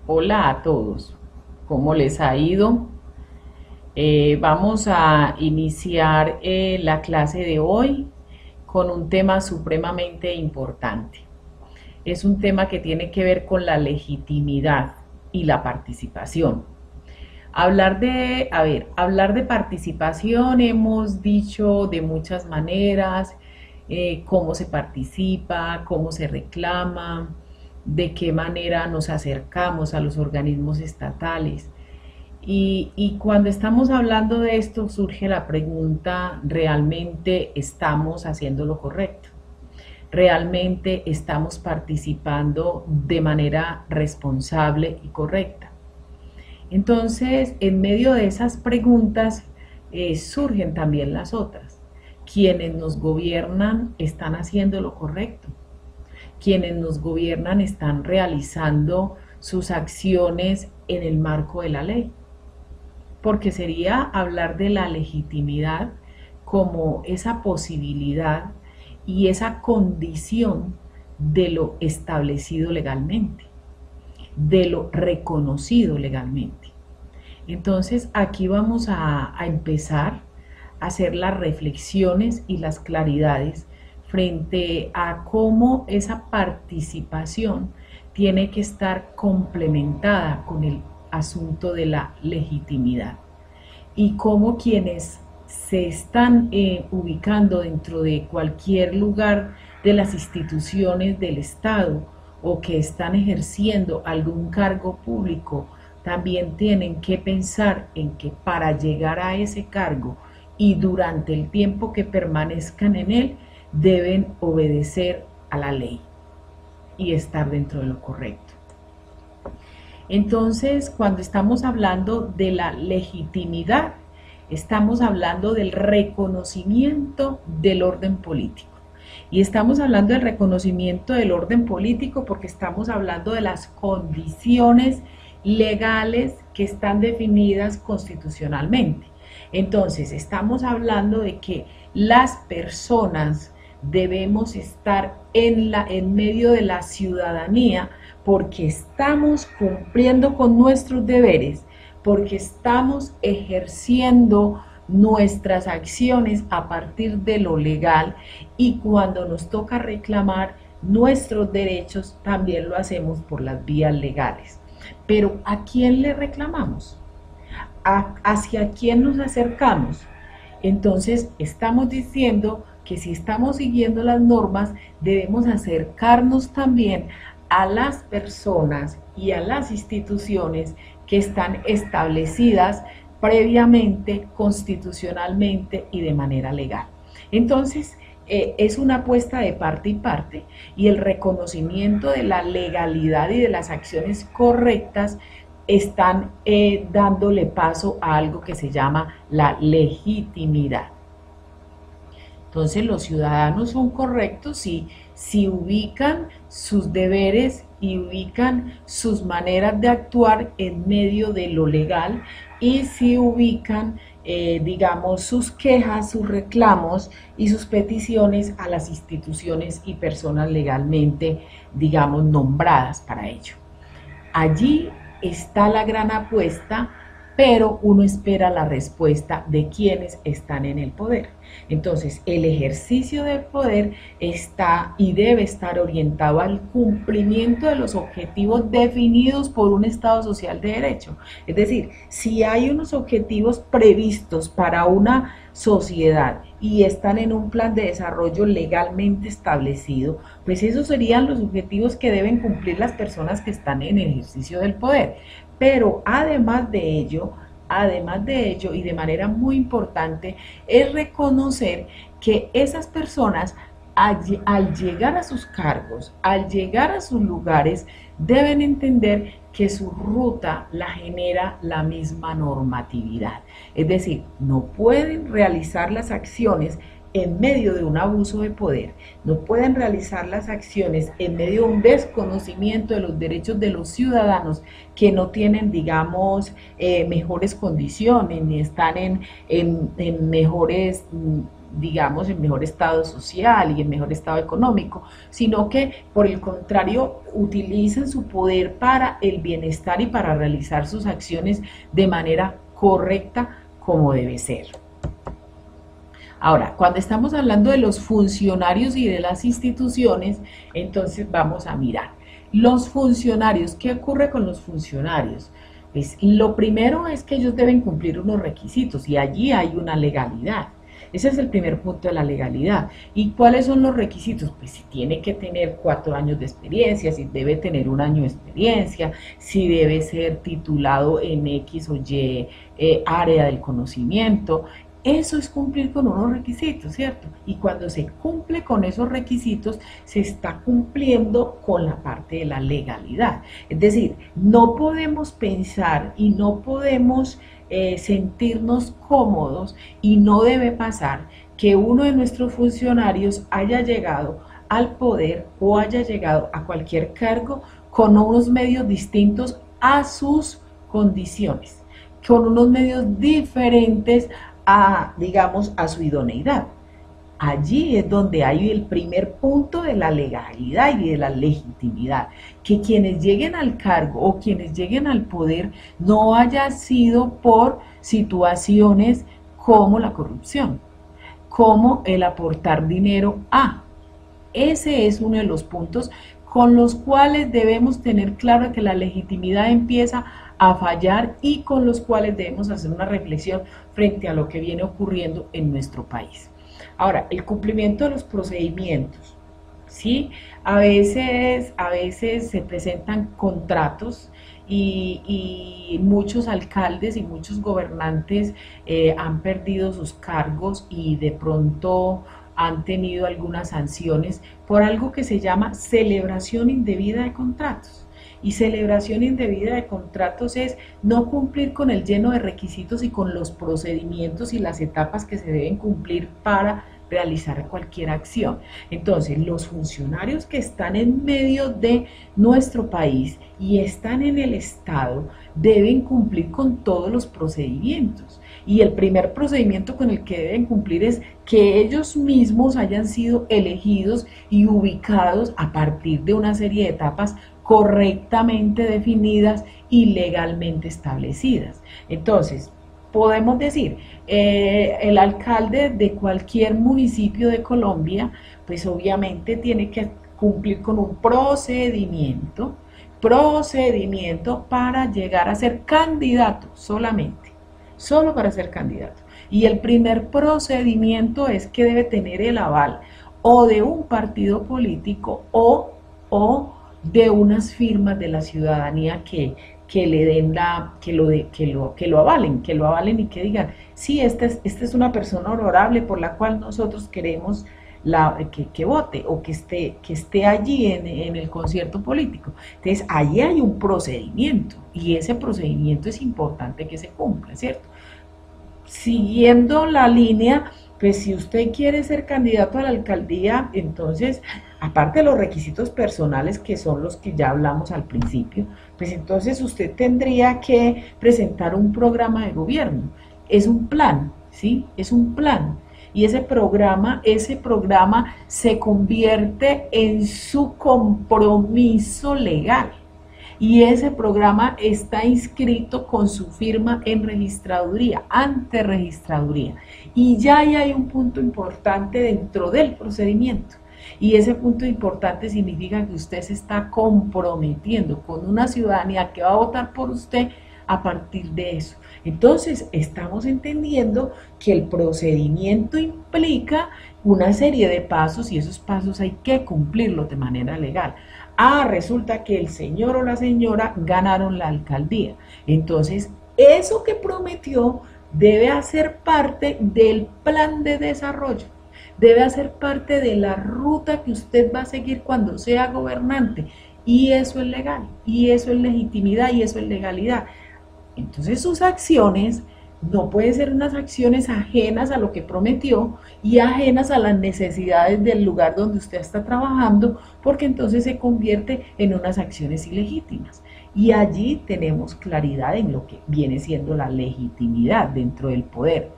Hola a todos, ¿cómo les ha ido? Vamos a iniciar la clase de hoy con un tema supremamente importante. Es un tema que tiene que ver con la legitimidad y la participación. Hablar de participación hemos dicho de muchas maneras, cómo se participa, cómo se reclama, de qué manera nos acercamos a los organismos estatales. Y cuando estamos hablando de esto surge la pregunta, ¿realmente estamos haciendo lo correcto? ¿Realmente estamos participando de manera responsable y correcta? Entonces, en medio de esas preguntas surgen también las otras. ¿Quienes nos gobiernan están haciendo lo correcto? ¿Quienes nos gobiernan están realizando sus acciones en el marco de la ley? Porque sería hablar de la legitimidad como esa posibilidad y esa condición de lo establecido legalmente, de lo reconocido legalmente. Entonces aquí vamos a empezar a hacer las reflexiones y las claridades frente a cómo esa participación tiene que estar complementada con el asunto de la legitimidad y cómo quienes se están ubicando dentro de cualquier lugar de las instituciones del Estado o que están ejerciendo algún cargo público también tienen que pensar en que para llegar a ese cargo y durante el tiempo que permanezcan en él deben obedecer a la ley y estar dentro de lo correcto. Entonces, cuando estamos hablando de la legitimidad, estamos hablando del reconocimiento del orden político. Y estamos hablando del reconocimiento del orden político porque estamos hablando de las condiciones legales que están definidas constitucionalmente. Entonces, estamos hablando de que las personas debemos estar en medio de la ciudadanía porque estamos cumpliendo con nuestros deberes, porque estamos ejerciendo nuestras acciones a partir de lo legal y cuando nos toca reclamar nuestros derechos también lo hacemos por las vías legales. Pero ¿a quién le reclamamos? ¿Hacia quién nos acercamos? Entonces estamos diciendo que si estamos siguiendo las normas debemos acercarnos también a las personas y a las instituciones que están establecidas previamente, constitucionalmente y de manera legal. Entonces, es una apuesta de parte y parte y el reconocimiento de la legalidad y de las acciones correctas están dándole paso a algo que se llama la legitimidad. Entonces los ciudadanos son correctos si ubican sus deberes y ubican sus maneras de actuar en medio de lo legal y si ubican, digamos, sus quejas, sus reclamos y sus peticiones a las instituciones y personas legalmente, digamos, nombradas para ello. Allí está la gran apuesta, pero uno espera la respuesta de quienes están en el poder. Entonces, el ejercicio del poder está y debe estar orientado al cumplimiento de los objetivos definidos por un Estado social de derecho. Es decir, si hay unos objetivos previstos para una sociedad y están en un plan de desarrollo legalmente establecido, pues esos serían los objetivos que deben cumplir las personas que están en el ejercicio del poder. Pero además de ello y de manera muy importante, es reconocer que esas personas al llegar a sus cargos, al llegar a sus lugares, deben entender que su ruta la genera la misma normatividad. Es decir, no pueden realizar las acciones en medio de un abuso de poder, no pueden realizar las acciones en medio de un desconocimiento de los derechos de los ciudadanos que no tienen, digamos, mejores condiciones, ni están en mejores digamos, en mejor estado social y en mejor estado económico, sino que por el contrario utilizan su poder para el bienestar y para realizar sus acciones de manera correcta como debe ser. Ahora, cuando estamos hablando de los funcionarios y de las instituciones, entonces vamos a mirar. Los funcionarios, ¿qué ocurre con los funcionarios? Pues lo primero es que ellos deben cumplir unos requisitos y allí hay una legalidad. Ese es el primer punto de la legalidad. ¿Y cuáles son los requisitos? Pues si tiene que tener 4 años de experiencia, si debe tener 1 año de experiencia, si debe ser titulado en X o Y área del conocimiento. Eso es cumplir con unos requisitos, ¿cierto? Y cuando se cumple con esos requisitos, se está cumpliendo con la parte de la legalidad. Es decir, no podemos pensar y no podemos sentirnos cómodos y no debe pasar que uno de nuestros funcionarios haya llegado al poder o haya llegado a cualquier cargo con unos medios distintos a sus condiciones, con unos medios diferentes digamos, a su idoneidad. Allí es donde hay el primer punto de la legalidad y de la legitimidad, que quienes lleguen al cargo o quienes lleguen al poder no haya sido por situaciones como la corrupción, como el aportar dinero a. Ese es uno de los puntos con los cuales debemos tener claro que la legitimidad empieza a fallar y con los cuales debemos hacer una reflexión frente a lo que viene ocurriendo en nuestro país. Ahora, el cumplimiento de los procedimientos, ¿sí? A veces se presentan contratos y muchos alcaldes y muchos gobernantes han perdido sus cargos y de pronto han tenido algunas sanciones por algo que se llama celebración indebida de contratos. Y celebración indebida de contratos es no cumplir con el lleno de requisitos y con los procedimientos y las etapas que se deben cumplir para realizar cualquier acción. Entonces, los funcionarios que están en medio de nuestro país y están en el Estado deben cumplir con todos los procedimientos. Y el primer procedimiento con el que deben cumplir es que ellos mismos hayan sido elegidos y ubicados a partir de una serie de etapas correctamente definidas y legalmente establecidas. Entonces, podemos decir, el alcalde de cualquier municipio de Colombia, pues obviamente tiene que cumplir con un procedimiento para llegar a ser candidato solamente, solo para ser candidato. Y el primer procedimiento es que debe tener el aval o de un partido político o de unas firmas de la ciudadanía que le den que lo avalen y que digan, sí, esta es una persona honorable por la cual nosotros queremos que vote o que esté allí en el concierto político. Entonces, allí hay un procedimiento y ese procedimiento es importante que se cumpla, ¿cierto? Siguiendo la línea, pues si usted quiere ser candidato a la alcaldía, entonces, aparte de los requisitos personales que son los que ya hablamos al principio, pues entonces usted tendría que presentar un programa de gobierno. Es un plan, ¿sí? Es un plan. Y ese programa se convierte en su compromiso legal. Y ese programa está inscrito con su firma en registraduría, ante registraduría. Y ya ahí hay un punto importante dentro del procedimiento. Y ese punto importante significa que usted se está comprometiendo con una ciudadanía que va a votar por usted a partir de eso. Entonces, estamos entendiendo que el procedimiento implica una serie de pasos y esos pasos hay que cumplirlos de manera legal. Resulta que el señor o la señora ganaron la alcaldía. Entonces, eso que prometió debe hacer parte del plan de desarrollo. Debe hacer parte de la ruta que usted va a seguir cuando sea gobernante. Y eso es legal, y eso es legitimidad, y eso es legalidad. Entonces sus acciones no pueden ser unas acciones ajenas a lo que prometió y ajenas a las necesidades del lugar donde usted está trabajando, porque entonces se convierte en unas acciones ilegítimas. Y allí tenemos claridad en lo que viene siendo la legitimidad dentro del poder.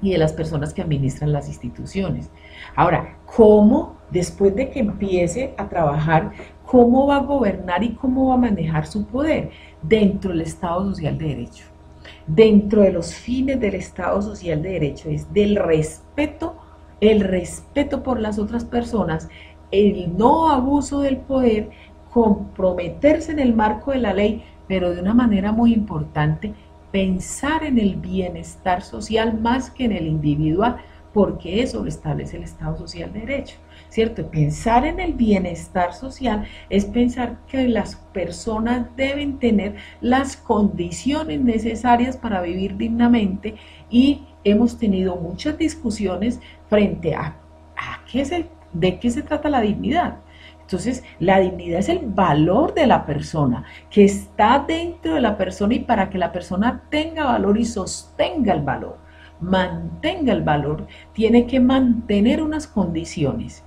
y de las personas que administran las instituciones. Ahora, ¿cómo, después de que empiece a trabajar, cómo va a gobernar y cómo va a manejar su poder? Dentro del Estado Social de Derecho. Dentro de los fines del Estado Social de Derecho es del respeto, el respeto por las otras personas, el no abuso del poder, comprometerse en el marco de la ley, pero de una manera muy importante, pensar en el bienestar social más que en el individual, porque eso lo establece el Estado Social de Derecho, ¿cierto? Pensar en el bienestar social es pensar que las personas deben tener las condiciones necesarias para vivir dignamente, y hemos tenido muchas discusiones frente a de qué se trata la dignidad. Entonces, la dignidad es el valor de la persona, que está dentro de la persona, y para que la persona tenga valor y sostenga el valor, mantenga el valor, tiene que mantener unas condiciones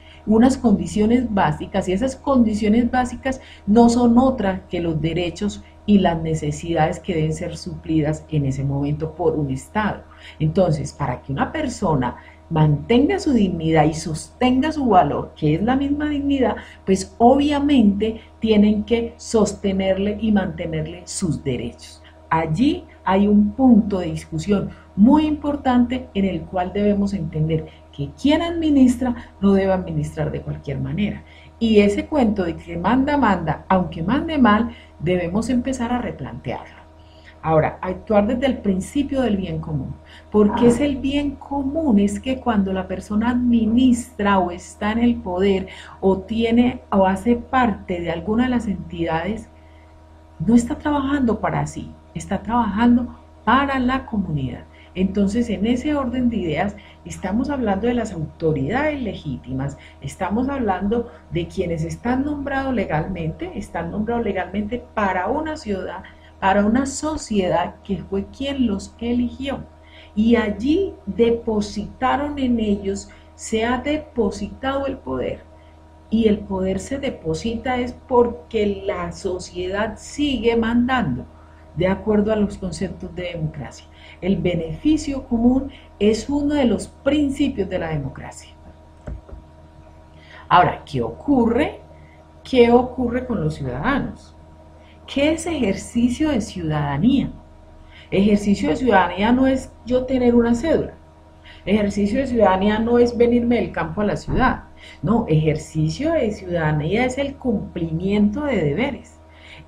básicas, y esas condiciones básicas no son otras que los derechos y las necesidades que deben ser suplidas en ese momento por un Estado. Entonces, para que una persona mantenga su dignidad y sostenga su valor, que es la misma dignidad, pues obviamente tienen que sostenerle y mantenerle sus derechos. Allí hay un punto de discusión muy importante en el cual debemos entender que quien administra no debe administrar de cualquier manera. Y ese cuento de que manda, aunque mande mal, debemos empezar a replantearlo. Ahora, actuar desde el principio del bien común. ¿Por qué es el bien común? Es que cuando la persona administra o está en el poder o tiene o hace parte de alguna de las entidades, no está trabajando para sí, está trabajando para la comunidad. Entonces, en ese orden de ideas, estamos hablando de las autoridades legítimas, estamos hablando de quienes están nombrados legalmente para una ciudad, para una sociedad que fue quien los eligió. Y allí depositaron en ellos, se ha depositado el poder. Y el poder se deposita es porque la sociedad sigue mandando, de acuerdo a los conceptos de democracia. El beneficio común es uno de los principios de la democracia. Ahora, ¿qué ocurre? ¿Qué ocurre con los ciudadanos? ¿Qué es ejercicio de ciudadanía? Ejercicio de ciudadanía no es yo tener una cédula. Ejercicio de ciudadanía no es venirme del campo a la ciudad. No, ejercicio de ciudadanía es el cumplimiento de deberes.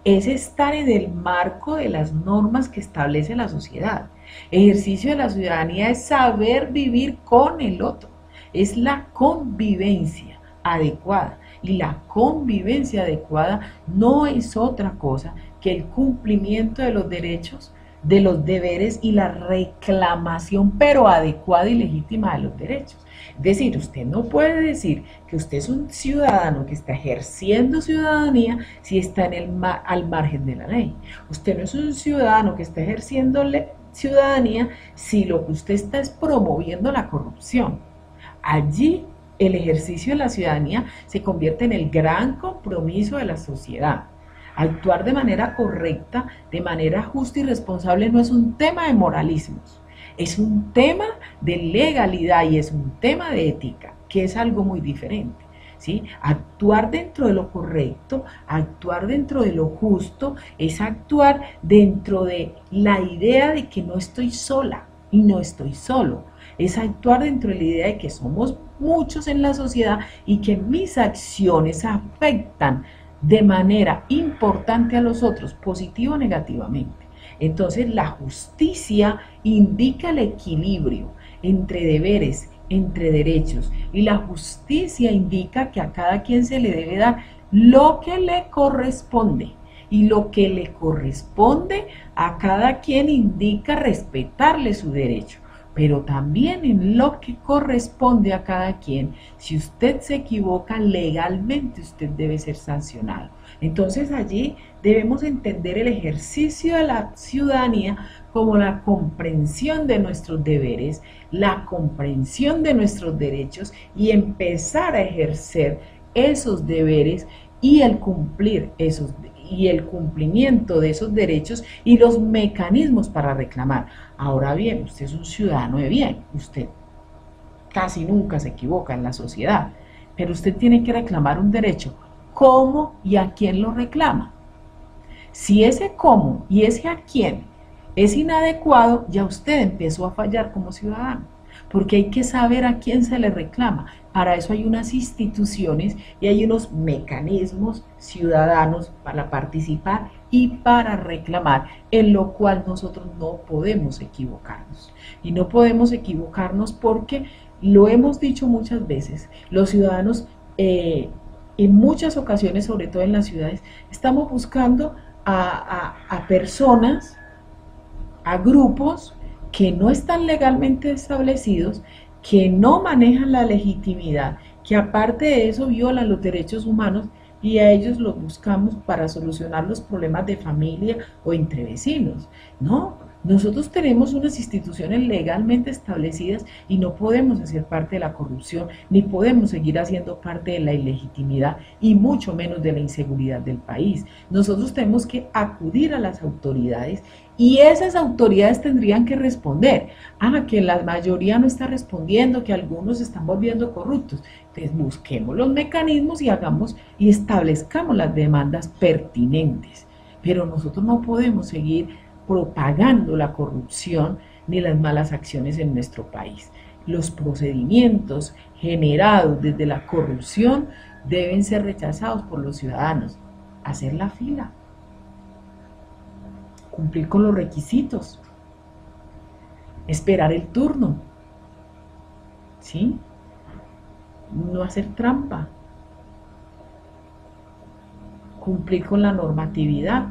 Es estar en el marco de las normas que establece la sociedad. Ejercicio de la ciudadanía es saber vivir con el otro. Es la convivencia adecuada. Y la convivencia adecuada no es otra cosa que el cumplimiento de los derechos, de los deberes y la reclamación, pero adecuada y legítima de los derechos. Es decir, usted no puede decir que usted es un ciudadano que está ejerciendo ciudadanía si está al margen de la ley. Usted no es un ciudadano que está ejerciendo ciudadanía si lo que usted está es promoviendo la corrupción. Allí el ejercicio de la ciudadanía se convierte en el gran compromiso de la sociedad. Actuar de manera correcta, de manera justa y responsable no es un tema de moralismos, es un tema de legalidad y es un tema de ética, que es algo muy diferente. ¿Sí? Actuar dentro de lo correcto, actuar dentro de lo justo, es actuar dentro de la idea de que no estoy sola y no estoy solo. Es actuar dentro de la idea de que somos muchos en la sociedad y que mis acciones afectan de manera importante a los otros, positivo o negativamente. Entonces, la justicia indica el equilibrio entre deberes, entre derechos, y la justicia indica que a cada quien se le debe dar lo que le corresponde, y lo que le corresponde a cada quien indica respetarle su derecho. Pero también en lo que corresponde a cada quien, si usted se equivoca legalmente, usted debe ser sancionado. Entonces allí debemos entender el ejercicio de la ciudadanía como la comprensión de nuestros deberes, la comprensión de nuestros derechos y empezar a ejercer esos deberes y el cumplir y el cumplimiento de esos derechos y los mecanismos para reclamar. Ahora bien, usted es un ciudadano de bien, usted casi nunca se equivoca en la sociedad, pero usted tiene que reclamar un derecho. ¿Cómo y a quién lo reclama? Si ese cómo y ese a quién es inadecuado, ya usted empezó a fallar como ciudadano, porque hay que saber a quién se le reclama. Para eso hay unas instituciones y hay unos mecanismos ciudadanos para participar y para reclamar, en lo cual nosotros no podemos equivocarnos. Y no podemos equivocarnos porque, lo hemos dicho muchas veces, los ciudadanos en muchas ocasiones, sobre todo en las ciudades, estamos buscando a personas, a grupos que no están legalmente establecidos, que no manejan la legitimidad, que aparte de eso violan los derechos humanos, y a ellos los buscamos para solucionar los problemas de familia o entre vecinos. No, nosotros tenemos unas instituciones legalmente establecidas y no podemos hacer parte de la corrupción, ni podemos seguir haciendo parte de la ilegitimidad y mucho menos de la inseguridad del país. Nosotros tenemos que acudir a las autoridades y esas autoridades tendrían que responder. Que la mayoría no está respondiendo, que algunos se están volviendo corruptos. Entonces busquemos los mecanismos y hagamos y establezcamos las demandas pertinentes. Pero nosotros no podemos seguir propagando la corrupción ni las malas acciones en nuestro país. Los procedimientos generados desde la corrupción deben ser rechazados por los ciudadanos. Hacer la fila, cumplir con los requisitos, esperar el turno, ¿sí? No hacer trampa, cumplir con la normatividad,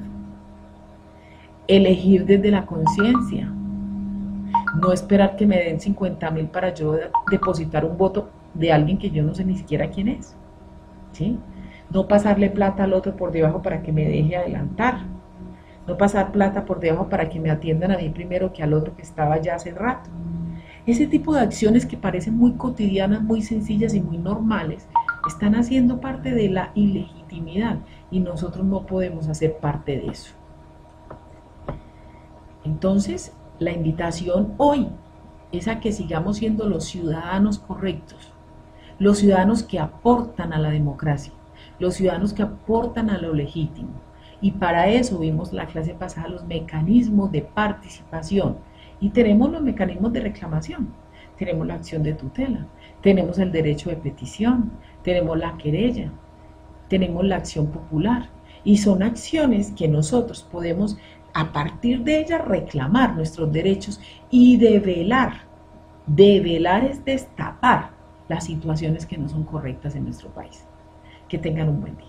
elegir desde la conciencia, no esperar que me den 50.000 para yo depositar un voto de alguien que yo no sé ni siquiera quién es, ¿sí? No pasarle plata al otro por debajo para que me deje adelantar, no pasar plata por debajo para que me atiendan a mí primero que al otro que estaba ya hace rato. Ese tipo de acciones que parecen muy cotidianas, muy sencillas y muy normales, están haciendo parte de la ilegitimidad y nosotros no podemos hacer parte de eso. Entonces, la invitación hoy es a que sigamos siendo los ciudadanos correctos, los ciudadanos que aportan a la democracia, los ciudadanos que aportan a lo legítimo. Y para eso vimos la clase pasada los mecanismos de participación y tenemos los mecanismos de reclamación, tenemos la acción de tutela, tenemos el derecho de petición, tenemos la querella, tenemos la acción popular y son acciones que nosotros podemos a partir de ellas reclamar nuestros derechos y develar. Develar es destapar las situaciones que no son correctas en nuestro país. Que tengan un buen día.